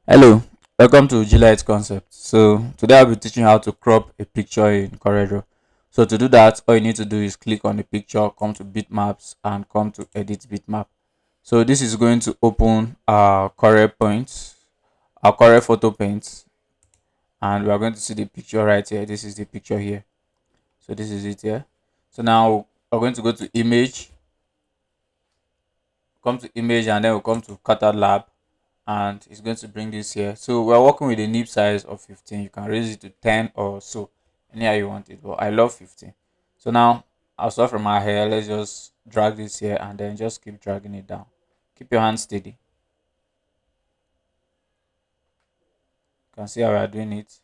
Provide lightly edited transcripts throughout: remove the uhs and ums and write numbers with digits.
Hello, welcome to G-Lite concept. So today I'll be teaching you how to crop a picture in CorelDRAW. So to do that, all you need to do is click on the picture, come to bitmaps and come to edit bitmap. So this is going to open our Corel points, our Corel photo paints, and we are going to see the picture right here. This is the picture here. So this is it here. So now we're going to go to image, come to image, and then we'll come to Catalab, and it's going to bring this here. So we're working with a nib size of 15. You can raise it to 10 or so, any how you want it, but I love 15. So now I'll start from my hair. Let's just drag this here and then just keep dragging it down. Keep your hand steady. You can see how we are doing it.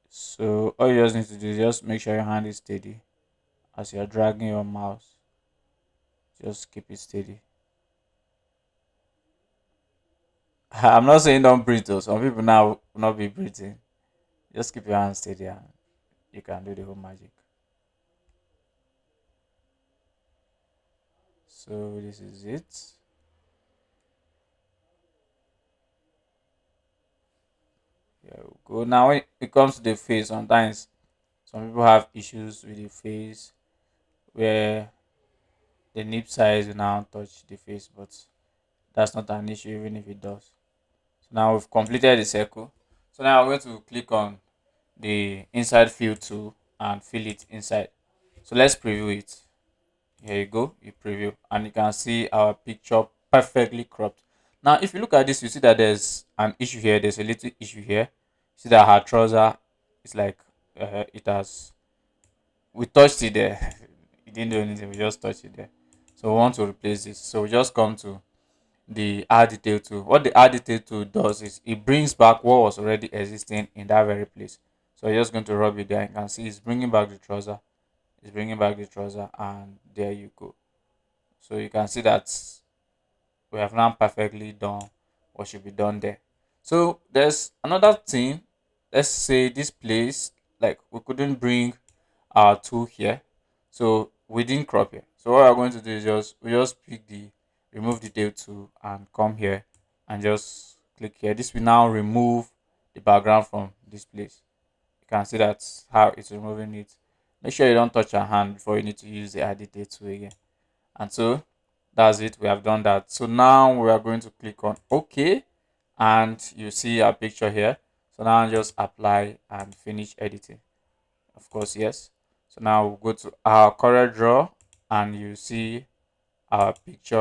So all you just need to do is just make sure your hand is steady as you're dragging your mouse. Just keep it steady. I'm not saying don't breathe though. Some people now will not be breathing. Just keep your hand steady and you can do the whole magic. So this is it. Yeah, we go. Now when it comes to the face, sometimes some people have issues with the face where the nip size will now touch the face, but that's not an issue even if it does. So now we've completed the circle. So now we're going to click on the inside fill tool and fill it inside. So let's preview it. Here you go, you preview, and you can see our picture perfectly cropped. Now, if you look at this, you see that there's an issue here. There's a little issue here. See that her trouser is like it has. We touched it there. It didn't do anything. We just touched it there. So we want to replace this. So we just come to the add detail tool. What the add detail tool does is it brings back what was already existing in that very place. So you're just going to rub it there. You can see it's bringing back the trouser. It's bringing back the trouser, and there you go. So you can see that we have now perfectly done what should be done there. So there's another thing. Let's say this place, like we couldn't bring our tool here, so we didn't crop here. So what we're going to do is just pick the remove detail tool and come here and just click here. This will now remove the background from this place. You can see that's how it's removing it. Make sure you don't touch your hand before you need to use the add detail tool again. And so that's it, we have done that. So now we are going to click on OK, and you see our picture here. So now just apply and finish editing. Of course, yes. So now we'll go to our CorelDRAW and you see our picture